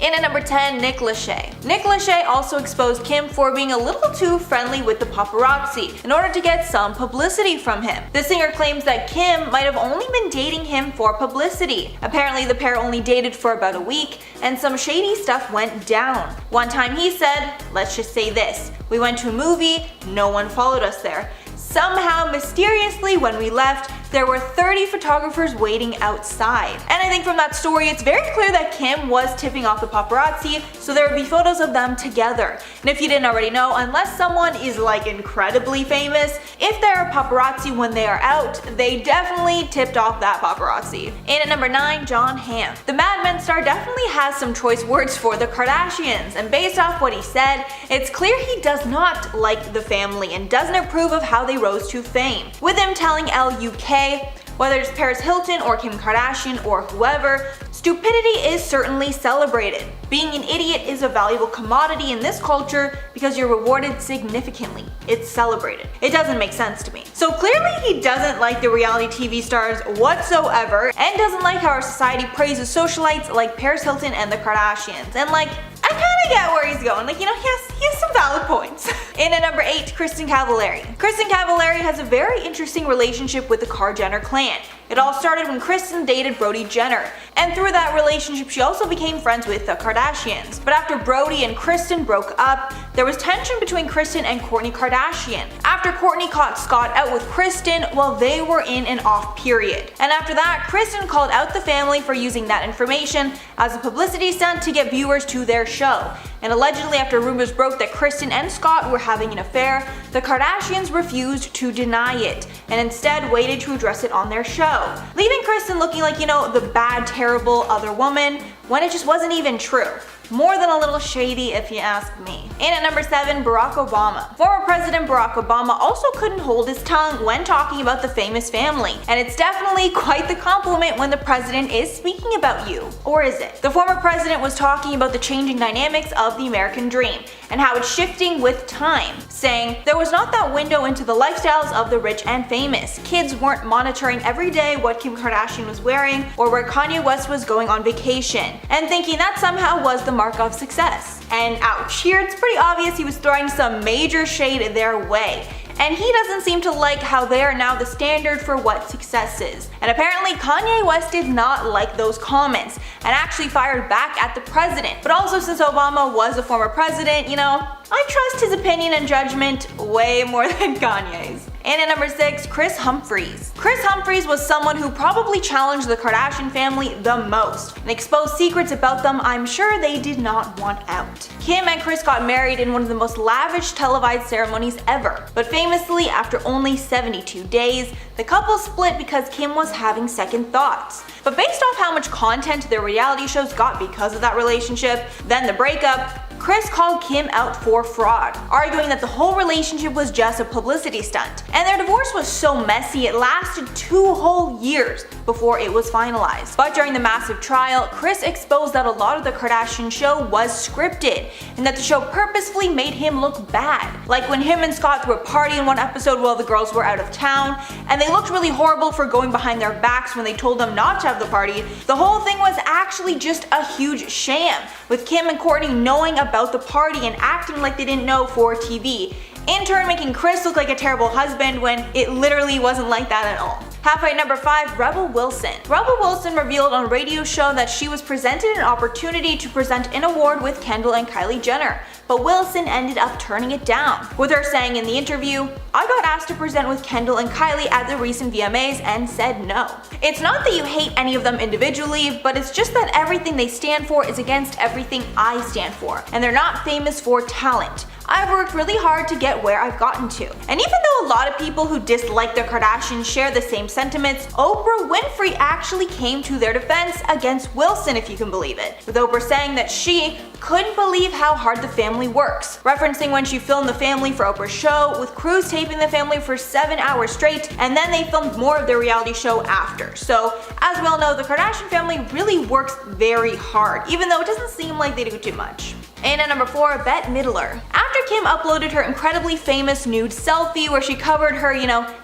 In at number 10, Nick Lachey. Nick Lachey also exposed Kim for being a little too friendly with the paparazzi in order to get some publicity from him. The singer claims that Kim might have only been dating him for publicity. Apparently the pair only dated for about a week, and some shady stuff went down. One time he said, let's just say this, we went to a movie, no one followed us there. Somehow, mysteriously, when we left, there were 30 photographers waiting outside. And I think from that story, it's very clear that Kim was tipping off the paparazzi, so there would be photos of them together. And if you didn't already know, unless someone is like incredibly famous, if they're a paparazzi when they are out, they definitely tipped off that paparazzi. In at number 9, Jon Hamm. The Mad Men star definitely has some choice words for the Kardashians, and based off what he said, it's clear he does not like the family and doesn't approve of how they rose to fame. With him telling LUK, whether it's Paris Hilton or Kim Kardashian or whoever, stupidity is certainly celebrated. Being an idiot is a valuable commodity in this culture because you're rewarded significantly. It's celebrated. It doesn't make sense to me. So clearly he doesn't like the reality TV stars whatsoever and doesn't like how our society praises socialites like Paris Hilton and the Kardashians. And like, I kinda get where he's going. Like, you know, he has some valid points. In at number 8, Kristin Cavallari. Kristin Cavallari has a very interesting relationship with the Kar Jenner clan. It all started when Kristin dated Brody Jenner, and through that relationship she also became friends with the Kardashians. But after Brody and Kristin broke up, there was tension between Kristin and Kourtney Kardashian. After Kourtney caught Scott out with Kristin while they were in an off period. And after that, Kristin called out the family for using that information as a publicity stunt to get viewers to their show. And allegedly, after rumors broke that Kristin and Scott were having an affair, the Kardashians refused to deny it and instead waited to address it on their show, leaving Kristin looking like, you know, the bad, terrible other woman when it just wasn't even true. More than a little shady if you ask me. In at number 7, Barack Obama. Former President Barack Obama also couldn't hold his tongue when talking about the famous family, and it's definitely quite the compliment when the president is speaking about you. Or is it? The former president was talking about the changing dynamics of the American dream and how it's shifting with time, saying there was not that window into the lifestyles of the rich and famous. Kids weren't monitoring every day what Kim Kardashian was wearing or where Kanye West was going on vacation, and thinking that somehow was the mark of success. And ouch, here it's pretty obvious he was throwing some major shade their way. And he doesn't seem to like how they are now the standard for what success is. And apparently Kanye West did not like those comments and actually fired back at the president. But also, since Obama was a former president, you know, I trust his opinion and judgment way more than Kanye's. And at number 6, Kris Humphries. Kris Humphries was someone who probably challenged the Kardashian family the most and exposed secrets about them I'm sure they did not want out. Kim and Kris got married in one of the most lavish televised ceremonies ever, but famously, after only 72 days, the couple split because Kim was having second thoughts. But based off how much content their reality shows got because of that relationship, then the breakup, Kris called Kim out for fraud, arguing that the whole relationship was just a publicity stunt. And their divorce was so messy it lasted 2 whole years before it was finalized. But during the massive trial, Kris exposed that a lot of the Kardashian show was scripted, and that the show purposefully made him look bad. Like when him and Scott threw a party in one episode while the girls were out of town, and they looked really horrible for going behind their backs when they told them not to have the party. The whole thing was actually just a huge sham, with Kim and Kourtney knowing about the party and acting like they didn't know for TV, in turn making Kris look like a terrible husband when it literally wasn't like that at all. Halfway at number 5, Rebel Wilson. Rebel Wilson revealed on a radio show that she was presented an opportunity to present an award with Kendal and Kylie Jenner, but Wilson ended up turning it down, with her saying in the interview, "I got asked to present with Kendal and Kylie at the recent VMAs and said no. It's not that you hate any of them individually, but it's just that everything they stand for is against everything I stand for, and they're not famous for talent. I've worked really hard to get where I've gotten to." And even though a lot of people who dislike the Kardashians share the same sentiments, Oprah Winfrey actually came to their defense against Wilson, if you can believe it, with Oprah saying that she couldn't believe how hard the family works, referencing when she filmed the family for Oprah's show, with crews taping the family for 7 hours straight, and then they filmed more of their reality show after. So, as we all know, the Kardashian family really works very hard, even though it doesn't seem like they do too much. And at number 4, Bette Midler. After Kim uploaded her incredibly famous nude selfie where she covered her,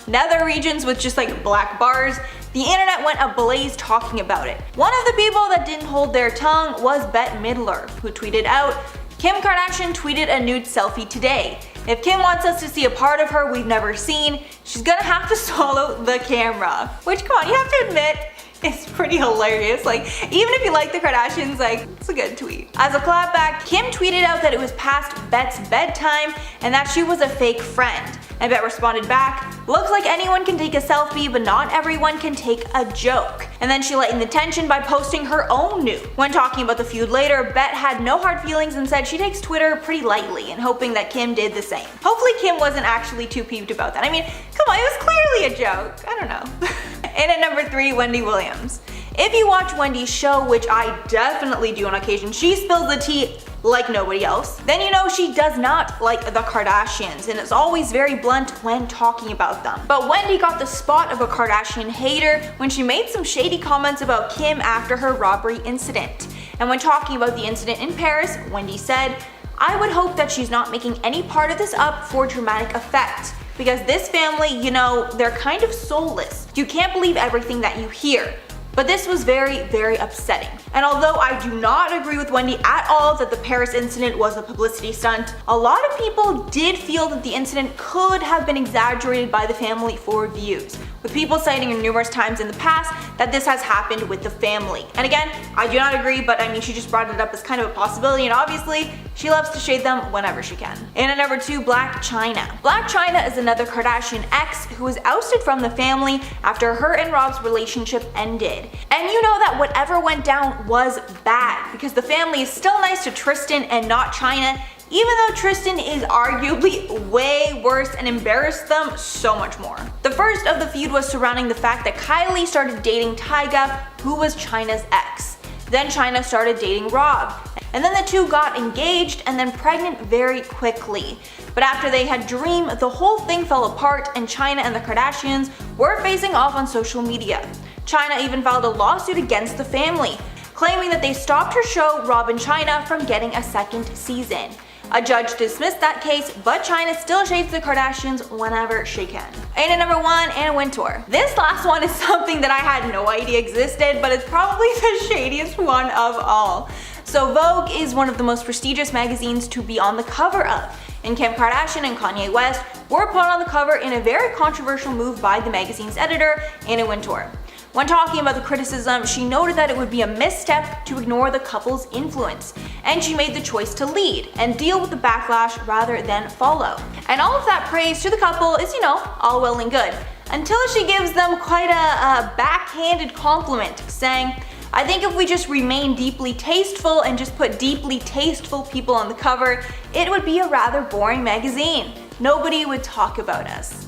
nether regions with just like black bars, The internet went ablaze talking about it. One of the people that didn't hold their tongue was Bette Midler, who tweeted out, "Kim Kardashian tweeted a nude selfie today. If Kim wants us to see a part of her we've never seen, she's gonna have to swallow the camera." Which, come on, you have to admit, it's pretty hilarious. Like, even if you like the Kardashians, like, it's a good tweet. As a clapback, Kim tweeted out that it was past Bette's bedtime and that she was a fake friend. And Bette responded back, "Looks like anyone can take a selfie, but not everyone can take a joke." And then she lightened the tension by posting her own nude. When talking about the feud later, Bette had no hard feelings and said she takes Twitter pretty lightly and hoping that Kim did the same. Hopefully Kim wasn't actually too peeved about that. I mean, come on, it was clearly a joke. I don't know. And at number 3, Wendy Williams. If you watch Wendy's show, which I definitely do on occasion, she spills the tea like nobody else, then you know she does not like the Kardashians and is always very blunt when talking about them. But Wendy got the spot of a Kardashian hater when she made some shady comments about Kim after her robbery incident. And when talking about the incident in Paris, Wendy said, "I would hope that she's not making any part of this up for dramatic effect. Because this family, you know, they're kind of soulless. You can't believe everything that you hear." But this was very, very upsetting. And although I do not agree with Wendy at all that the Paris incident was a publicity stunt, a lot of people did feel that the incident could have been exaggerated by the family for views, with people citing numerous times in the past that this has happened with the family. And again, I do not agree, but I mean, she just brought it up as kind of a possibility, and obviously, she loves to shade them whenever she can. And at number 2, Blac Chyna. Blac Chyna is another Kardashian ex who was ousted from the family after her and Rob's relationship ended. And you know that whatever went down was bad, because the family is still nice to Tristan and not Chyna, even though Tristan is arguably way worse and embarrassed them so much more. The first of the feud was surrounding the fact that Kylie started dating Tyga, who was Chyna's ex. Then Chyna started dating Rob. And then the two got engaged and then pregnant very quickly. But after they had Dream, the whole thing fell apart and Chyna and the Kardashians were facing off on social media. Chyna even filed a lawsuit against the family, claiming that they stopped her show Rob and Chyna from getting a second season. A judge dismissed that case, but Chyna still shades the Kardashians whenever she can. And at number 1, Anna Wintour. This last one is something that I had no idea existed, but it's probably the shadiest one of all. So Vogue is one of the most prestigious magazines to be on the cover of, and Kim Kardashian and Kanye West were put on the cover in a very controversial move by the magazine's editor, Anna Wintour. When talking about the criticism, she noted that it would be a misstep to ignore the couple's influence, and she made the choice to lead and deal with the backlash rather than follow. And all of that praise to the couple is, you know, all well and good, until she gives them quite a backhanded compliment, saying, "I think if we just remain deeply tasteful and just put deeply tasteful people on the cover, it would be a rather boring magazine. Nobody would talk about us."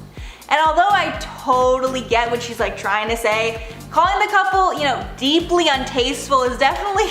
And although I totally get what she's like trying to say, calling the couple, you know, deeply untasteful is definitely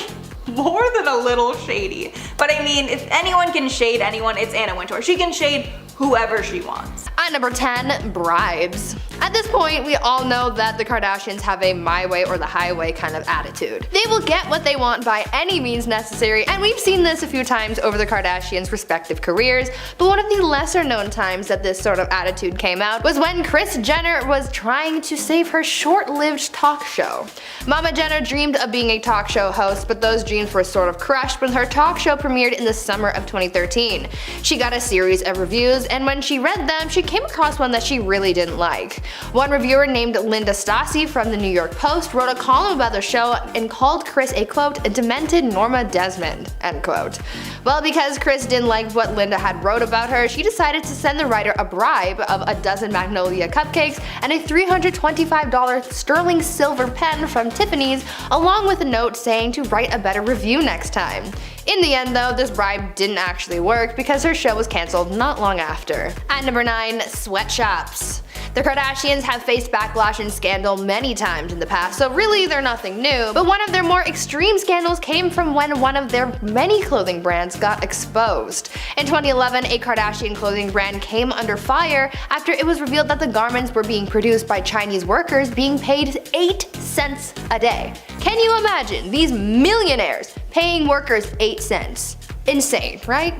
more than a little shady. But I mean, if anyone can shade anyone, it's Anna Wintour. She can shade whoever she wants. At number 10, bribes. At this point, we all know that the Kardashians have a my way or the highway kind of attitude. They will get what they want by any means necessary, and we've seen this a few times over the Kardashians' respective careers, but one of the lesser known times that this sort of attitude came out was when Kris Jenner was trying to save her short-lived talk show. Mama Jenner dreamed of being a talk show host, but those dreams were sort of crushed when her talk show premiered in the summer of 2013. She got a series of reviews, and when she read them, she came across one that she really didn't like. One reviewer named Linda Stassi from the New York Post wrote a column about the show and called Kris a quote, "demented Norma Desmond," end quote. Well, because Kris didn't like what Linda had wrote about her, she decided to send the writer a bribe of a dozen Magnolia cupcakes and a $325 sterling silver pen from Tiffany's, along with a note saying to write a better review next time. In the end though, this bribe didn't actually work because her show was cancelled not long after. At number 9, Sweatshops. The Kardashians have faced backlash and scandal many times in the past, so really they're nothing new, but one of their more extreme scandals came from when one of their many clothing brands got exposed. In 2011, a Kardashian clothing brand came under fire after it was revealed that the garments were being produced by Chinese workers being paid 8 cents a day. Can you imagine these millionaires paying workers 8 cents? Insane, right?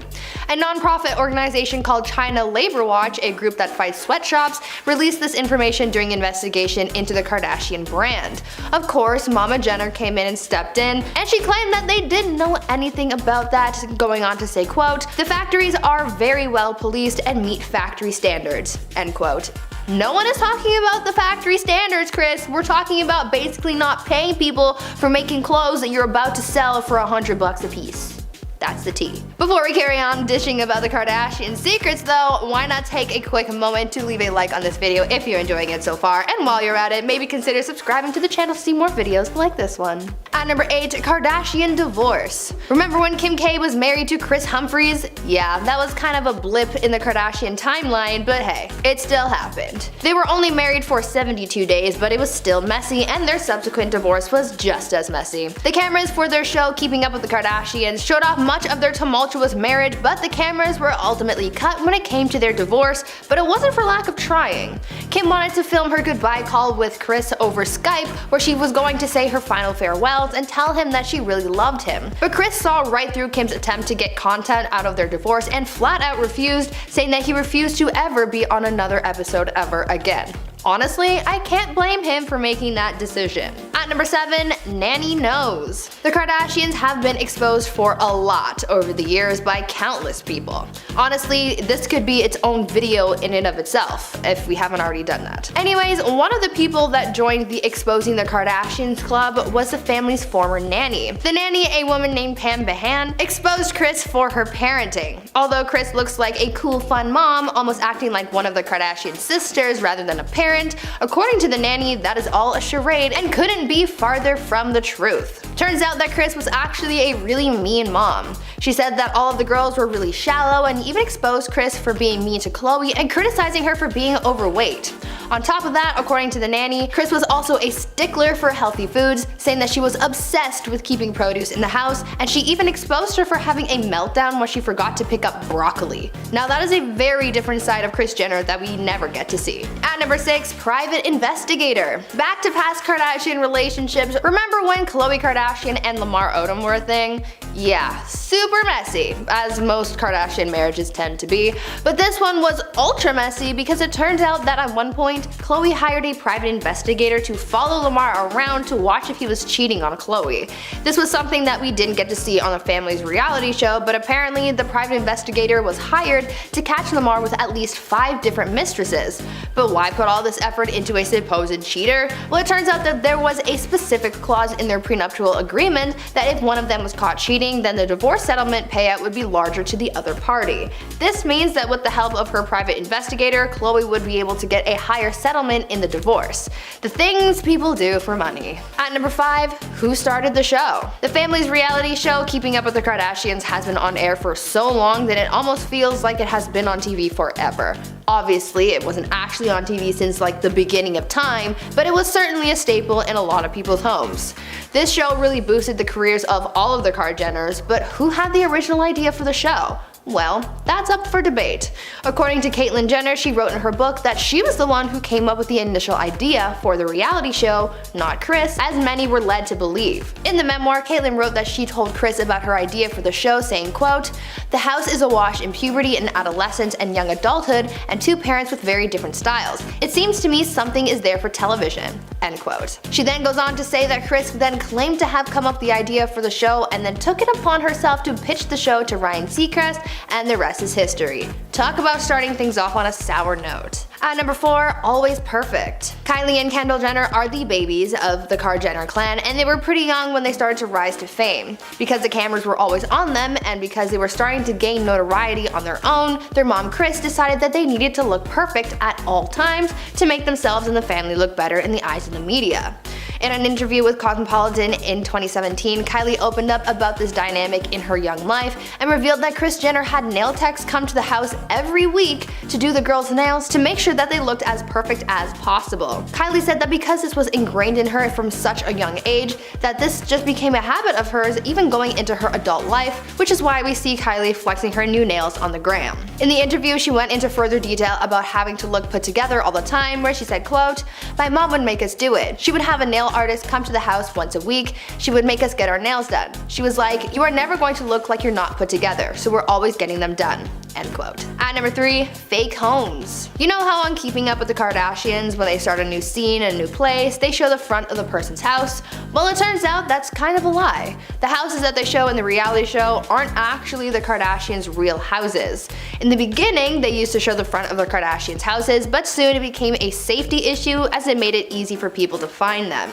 A non-profit organization called China Labor Watch, a group that fights sweatshops, released this information during investigation into the Kardashian brand. Of course, Mama Jenner came in and stepped in, and she claimed that they didn't know anything about that, going on to say, quote, "The factories are very well policed and meet factory standards," end quote. No one is talking about the factory standards, Kris. We're talking about basically not paying people for making clothes that you're about to sell for $100 a piece. That's the tea. Before we carry on dishing about the Kardashian secrets though, why not take a quick moment to leave a like on this video if you're enjoying it so far, and while you're at it, maybe consider subscribing to the channel to see more videos like this one. At number 8, Kardashian divorce. Remember when Kim K was married to Kris Humphries? Yeah, that was kind of a blip in the Kardashian timeline, but hey, it still happened. They were only married for 72 days, but it was still messy, and their subsequent divorce was just as messy. The cameras for their show Keeping Up with the Kardashians showed off much of their tumultuous marriage, but the cameras were ultimately cut when it came to their divorce, but it wasn't for lack of trying. Kim wanted to film her goodbye call with Kris over Skype, where she was going to say her final farewells and tell him that she really loved him. But Kris saw right through Kim's attempt to get content out of their divorce and flat out refused, saying that he refused to ever be on another episode ever again. Honestly, I can't blame him for making that decision. At number 7, Nanny knows. The Kardashians have been exposed for a lot over the years by countless people. Honestly, this could be its own video in and of itself, if we haven't already done that. Anyways, one of the people that joined the Exposing the Kardashians club was the family's former nanny. The nanny, a woman named Pam Behan, exposed Kris for her parenting. Although Kris looks like a cool, fun mom, almost acting like one of the Kardashian sisters rather than a parent, according to the nanny, that is all a charade and couldn't be farther from the truth. Turns out that Kris was actually a really mean mom. She said that all of the girls were really shallow and even exposed Kris for being mean to Khloe and criticizing her for being overweight. On top of that, according to the nanny, Kris was also a stickler for healthy foods, saying that she was obsessed with keeping produce in the house, and she even exposed her for having a meltdown when she forgot to pick up broccoli. Now that is a very different side of Kris Jenner that we never get to see. At number 6, private investigator. Back to past Kardashian relationships. Remember when Khloe Kardashian and Lamar Odom were a thing? Yeah, super messy, as most Kardashian marriages tend to be, but this one was ultra messy because it turns out that at one point, Khloe hired a private investigator to follow Lamar around to watch if he was cheating on Khloe. This was something that we didn't get to see on the family's reality show, but apparently the private investigator was hired to catch Lamar with at least 5 different mistresses. But why put all this effort into a supposed cheater? Well, it turns out that there was a specific clause in their prenuptial agreement that if one of them was caught cheating, then the divorce settlement payout would be larger to the other party. This means that with the help of her private investigator, Khloe would be able to get a higher settlement in the divorce. The things people do for money. At number 5, who started the show? The family's reality show Keeping Up with the Kardashians has been on air for so long that it almost feels like it has been on TV forever. Obviously, it wasn't actually on TV since like the beginning of time, but it was certainly a staple in a lot of people's homes. This show really boosted the careers of all of the Kardashians, but who had the original idea for the show? Well, that's up for debate. According to Caitlyn Jenner, she wrote in her book that she was the one who came up with the initial idea for the reality show, not Kris, as many were led to believe. In the memoir, Caitlyn wrote that she told Kris about her idea for the show, saying, quote, "The house is awash in puberty and adolescence and young adulthood, and 2 parents with very different styles. It seems to me something is there for television," end quote. She then goes on to say that Kris then claimed to have come up with the idea for the show and then took it upon herself to pitch the show to Ryan Seacrest, and the rest is history. Talk about starting things off on a sour note. At number 4, always perfect. Kylie and Kendall Jenner are the babies of the Kar Jenner clan, and they were pretty young when they started to rise to fame. Because the cameras were always on them, and because they were starting to gain notoriety on their own, their mom Kris decided that they needed to look perfect at all times to make themselves and the family look better in the eyes of the media. In an interview with Cosmopolitan in 2017, Kylie opened up about this dynamic in her young life and revealed that Kris Jenner had nail techs come to the house every week to do the girls' nails to make sure that they looked as perfect as possible. Kylie said that because this was ingrained in her from such a young age, that this just became a habit of hers even going into her adult life, which is why we see Kylie flexing her new nails on the gram. In the interview, she went into further detail about having to look put together all the time, where she said, quote, "My mom would make us do it. She would have a nail artist come to the house once a week. She would make us get our nails done. She was like, "You are never going to look like you're not put together, so we're always getting them done." End quote. At number 3, fake homes. You know how on Keeping Up with the Kardashians, when they start a new scene in a new place, they show the front of the person's house? Well, it turns out that's kind of a lie. The houses that they show in the reality show aren't actually the Kardashians' real houses. In the beginning, they used to show the front of the Kardashians' houses, but soon it became a safety issue as it made it easy for people to find them.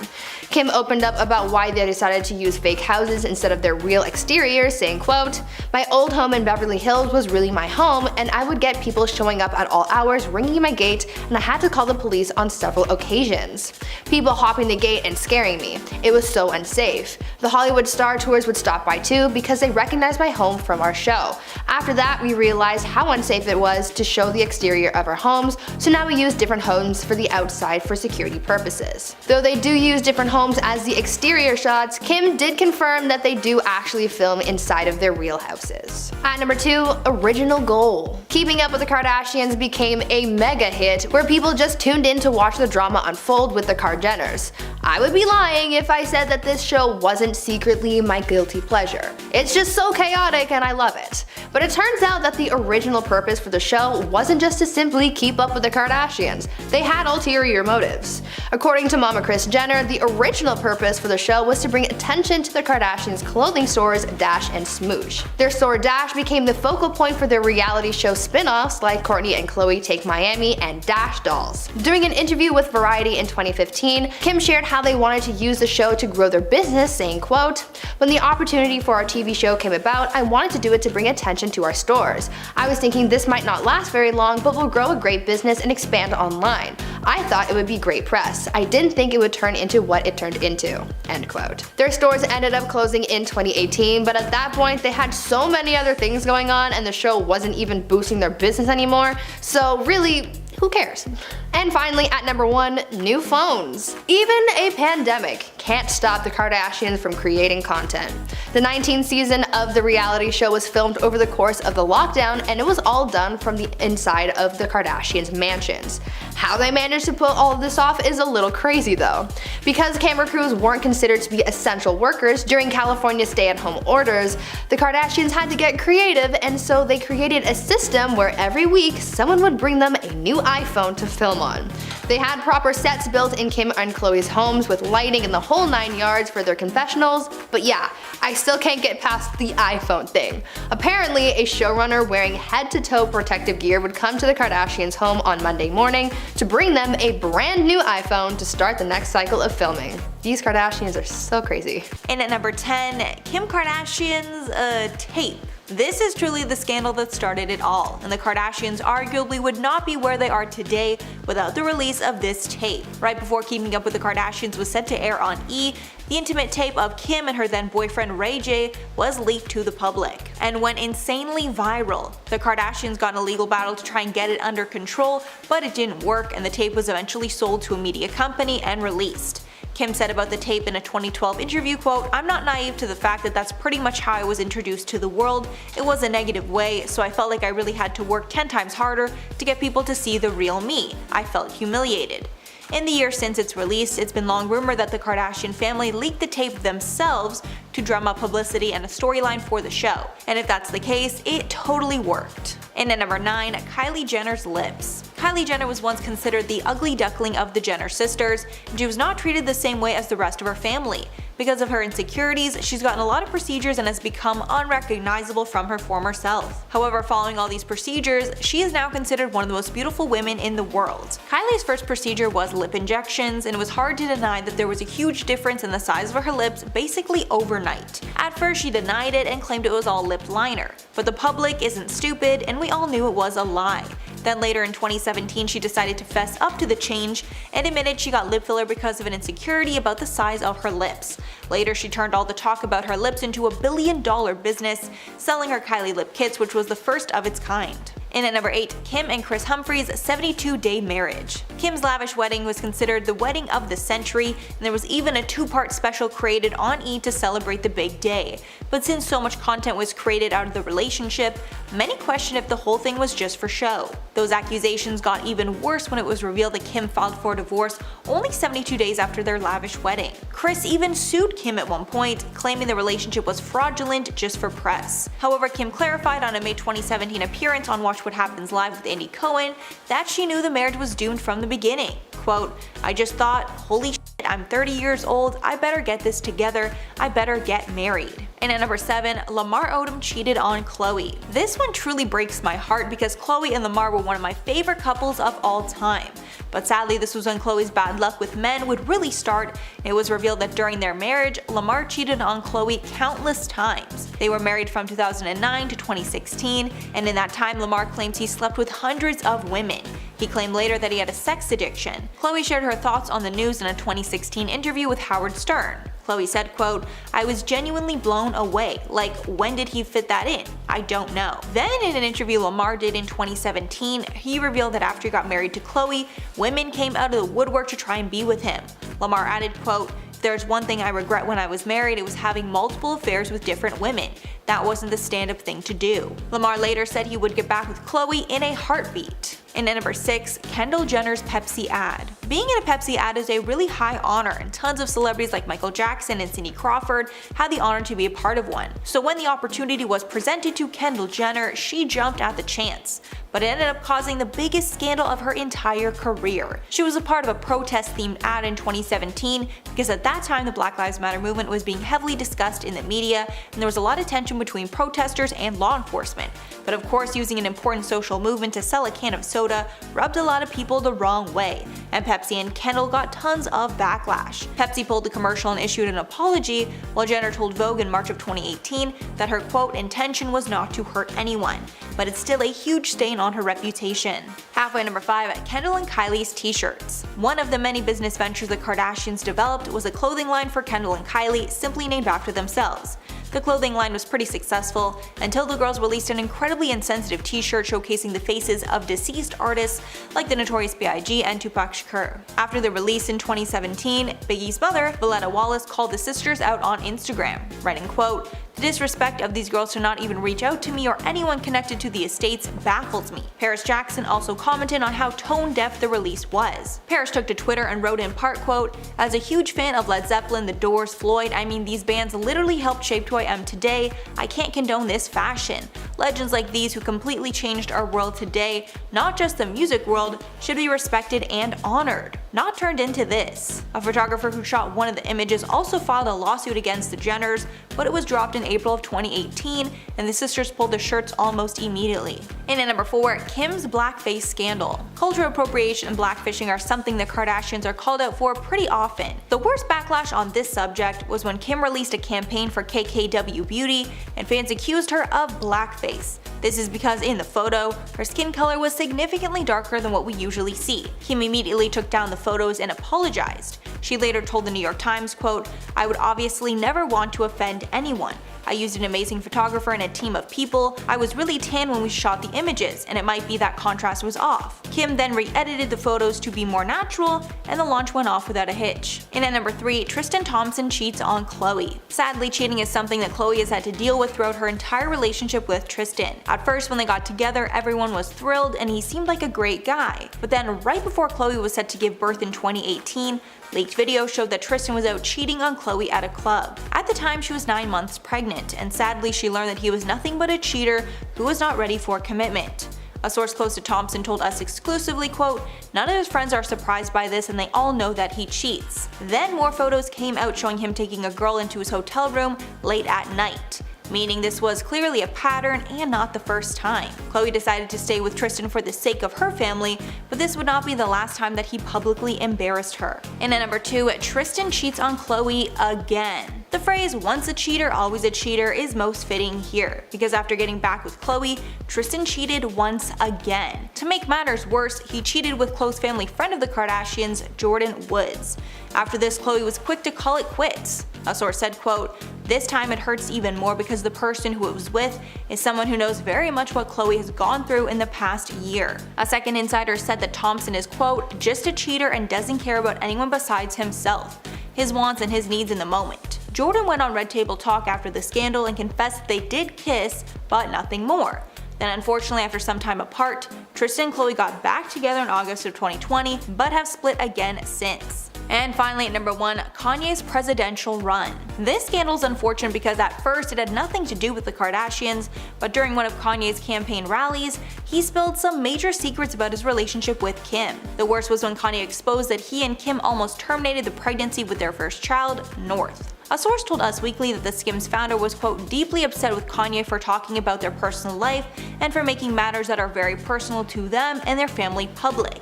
Kim opened up about why they decided to use fake houses instead of their real exteriors, saying, quote, "My old home in Beverly Hills was really my home, and I would get people showing up at all hours ringing my gate, and I had to call the police on several occasions. People hopping the gate and scaring me. It was so unsafe. The Hollywood Star Tours would stop by too because they recognized my home from our show. After that, we realized how unsafe it was to show the exterior of our homes, so now we use different homes for the outside for security purposes." Though they do use different homes as the exterior shots, Kim did confirm that they do actually film inside of their real houses. At number 2, original goal. Keeping Up with the Kardashians became a mega hit where people just tuned in to watch the drama unfold with the Kardashians. I would be lying if I said that this show wasn't secretly my guilty pleasure. It's just so chaotic and I love it. But it turns out that the original purpose for the show wasn't just to simply keep up with the Kardashians. They had ulterior motives. According to Mama Kris Jenner, the original purpose for the show was to bring attention to the Kardashians' clothing stores Dash and Smoosh. Their store Dash became the focal point for their reality show spin-offs like Kourtney and Khloe Take Miami and Dash Dolls. During an interview with Variety in 2015, Kim shared how they wanted to use the show to grow their business, saying, quote, "When the opportunity for our TV show came about, I wanted to do it to bring attention to our stores. I was thinking this might not last very long, but will grow a great business and expand online. I thought it would be great press. I didn't think it would turn into what it turned into." End quote. Their stores ended up closing in 2018, but at that point they had so many other things going on and the show wasn't even boosting their business anymore, so really, who cares? And finally, at number 1, new phones. Even a pandemic can't stop the Kardashians from creating content. The 19th season of the reality show was filmed over the course of the lockdown, and it was all done from the inside of the Kardashians' mansions. How they managed to pull all of this off is a little crazy though. Because camera crews weren't considered to be essential workers during California's stay-at-home orders, the Kardashians had to get creative, and so they created a system where every week someone would bring them a new iPhone to film on. They had proper sets built in Kim and Khloe's homes with lighting and the whole 9 yards for their confessionals, but yeah, I still can't get past the iPhone thing. Apparently, a showrunner wearing head-to-toe protective gear would come to the Kardashians' home on Monday morning to bring them a brand new iPhone to start the next cycle of filming. These Kardashians are so crazy. And at number 10, Kim Kardashian's tape. This is truly the scandal that started it all, and the Kardashians arguably would not be where they are today without the release of this tape. Right before Keeping Up with the Kardashians was set to air on E!, the intimate tape of Kim and her then boyfriend Ray J was leaked to the public and went insanely viral. The Kardashians got in a legal battle to try and get it under control, but it didn't work, and the tape was eventually sold to a media company and released. Kim said about the tape in a 2012 interview, quote, "I'm not naive to the fact that that's pretty much how I was introduced to the world. It was a negative way, so I felt like I really had to work 10 times harder to get people to see the real me. I felt humiliated." In the years since its release, it's been long rumored that the Kardashian family leaked the tape themselves to drum up publicity and a storyline for the show. And if that's the case, it totally worked. And at number 9, Kylie Jenner's lips. Kylie Jenner was once considered the ugly duckling of the Jenner sisters, and she was not treated the same way as the rest of her family. Because of her insecurities, she's gotten a lot of procedures and has become unrecognizable from her former self. However, following all these procedures, she is now considered one of the most beautiful women in the world. Kylie's first procedure was lip injections, and it was hard to deny that there was a huge difference in the size of her lips basically overnight. At first, she denied it and claimed it was all lip liner. But the public isn't stupid, and we all knew it was a lie. Then later in 2017, she decided to fess up to the change and admitted she got lip filler because of an insecurity about the size of her lips. Later, she turned all the talk about her lips into a $1 billion business, selling her Kylie lip kits, which was the first of its kind. And at number 8, Kim and Kris Humphries' 72-day marriage. Kim's lavish wedding was considered the wedding of the century, and there was even a 2-part special created on E! To celebrate the big day. But since so much content was created out of the relationship, many questioned if the whole thing was just for show. Those accusations got even worse when it was revealed that Kim filed for divorce only 72 days after their lavish wedding. Kris even sued Kim at one point, claiming the relationship was fraudulent just for press. However, Kim clarified on a May 2017 appearance on Watch What Happens Live with Andy Cohen that she knew the marriage was doomed from the beginning. Quote, "I just thought, holy shit, I'm 30 years old, I better get this together, I better get married." And at number 7, Lamar Odom cheated on Khloe. This one truly breaks my heart because Khloe and Lamar were one of my favorite couples of all time. But sadly, this was when Khloe's bad luck with men would really start. It was revealed that during their marriage, Lamar cheated on Khloe countless times. They were married from 2009 to 2016, and in that time Lamar claims he slept with hundreds of women. He claimed later that he had a sex addiction. Khloe shared her thoughts on the news in a 2016 interview with Howard Stern. Khloe said, quote, "I was genuinely blown away. Like, when did he fit that in? I don't know." Then in an interview Lamar did in 2017, he revealed that after he got married to Khloe, women came out of the woodwork to try and be with him. Lamar added, quote, "If there's one thing I regret when I was married, it was having multiple affairs with different women. That wasn't the stand-up thing to do." Lamar later said he would get back with Khloe in a heartbeat. And at number 6, Kendall Jenner's Pepsi ad. Being in a Pepsi ad is a really high honor, and tons of celebrities like Michael Jackson and Cindy Crawford had the honor to be a part of one. So when the opportunity was presented to Kendall Jenner, she jumped at the chance. But it ended up causing the biggest scandal of her entire career. She was a part of a protest-themed ad in 2017 because at that time the Black Lives Matter movement was being heavily discussed in the media, and there was a lot of tension between protesters and law enforcement. But of course, using an important social movement to sell a can of soda rubbed a lot of people the wrong way, and Pepsi and Kendall got tons of backlash. Pepsi pulled the commercial and issued an apology, while Jenner told Vogue in March of 2018 that her quote intention was not to hurt anyone, but it's still a huge stain on her reputation. Halfway number 5, Kendall and Kylie's t-shirts. One of the many business ventures the Kardashians developed was a clothing line for Kendall and Kylie, simply named after themselves. The clothing line was pretty successful until the girls released an incredibly insensitive t-shirt showcasing the faces of deceased artists like the Notorious B.I.G. and Tupac Shakur. After the release in 2017, Biggie's mother, Valletta Wallace, called the sisters out on Instagram, writing, quote, "The disrespect of these girls to not even reach out to me or anyone connected to the estates baffles me." Paris Jackson also commented on how tone-deaf the release was. Paris took to Twitter and wrote in part, quote, "As a huge fan of Led Zeppelin, The Doors, Floyd, I mean these bands literally helped shape who I am today. I can't condone this fashion. Legends like these who completely changed our world today, not just the music world, should be respected and honored, not turned into this." A photographer who shot one of the images also filed a lawsuit against the Jenners, but it was dropped in April of 2018, and the sisters pulled the shirts almost immediately. And at number 4, Kim's blackface scandal. Cultural appropriation and blackfishing are something the Kardashians are called out for pretty often. The worst backlash on this subject was when Kim released a campaign for KKW Beauty, and fans accused her of blackface. This is because in the photo, her skin color was significantly darker than what we usually see. Kim immediately took down the photos and apologized. She later told the New York Times, quote, "I would obviously never want to offend anyone. I used an amazing photographer and a team of people. I was really tan when we shot the images, and it might be that contrast was off." Kim then re-edited the photos to be more natural, and the launch went off without a hitch. And at number 3, Tristan Thompson cheats on Khloe. Sadly, cheating is something that Khloe has had to deal with throughout her entire relationship with Tristan. At first, when they got together, everyone was thrilled and he seemed like a great guy. But then, right before Khloe was set to give birth in 2018, leaked videos showed that Tristan was out cheating on Khloe at a club. At the time, she was 9 months pregnant, and sadly she learned that he was nothing but a cheater who was not ready for commitment. A source close to Thompson told us exclusively, quote, "None of his friends are surprised by this and they all know that he cheats." Then more photos came out showing him taking a girl into his hotel room late at night, meaning this was clearly a pattern and not the first time. Khloe decided to stay with Tristan for the sake of her family, but this would not be the last time that he publicly embarrassed her. And at number 2, Tristan cheats on Khloe again. The phrase "once a cheater, always a cheater" is most fitting here, because after getting back with Khloe, Tristan cheated once again. To make matters worse, he cheated with close family friend of the Kardashians, Jordyn Woods. After this, Khloe was quick to call it quits. A source said, quote, "This time it hurts even more because the person who it was with is someone who knows very much what Khloe has gone through in the past year." A second insider said that Thompson is, quote, "just a cheater and doesn't care about anyone besides himself, his wants and his needs in the moment." Jordyn went on Red Table Talk after the scandal and confessed they did kiss, but nothing more. Then unfortunately, after some time apart, Tristan and Khloe got back together in August of 2020, but have split again since. And finally at number 1, Kanye's presidential run. This scandal is unfortunate because at first it had nothing to do with the Kardashians, but during one of Kanye's campaign rallies, he spilled some major secrets about his relationship with Kim. The worst was when Kanye exposed that he and Kim almost terminated the pregnancy with their first child, North. A source told Us Weekly that the Skims founder was, quote, "deeply upset with Kanye for talking about their personal life and for making matters that are very personal to them and their family public."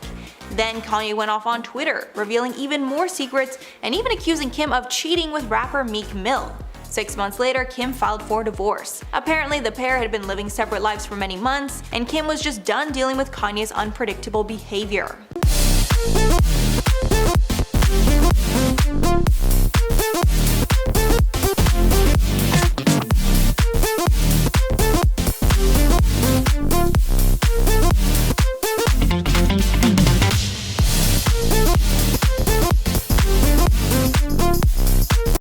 Then Kanye went off on Twitter, revealing even more secrets and even accusing Kim of cheating with rapper Meek Mill. 6 months later, Kim filed for divorce. Apparently, the pair had been living separate lives for many months, and Kim was just done dealing with Kanye's unpredictable behavior.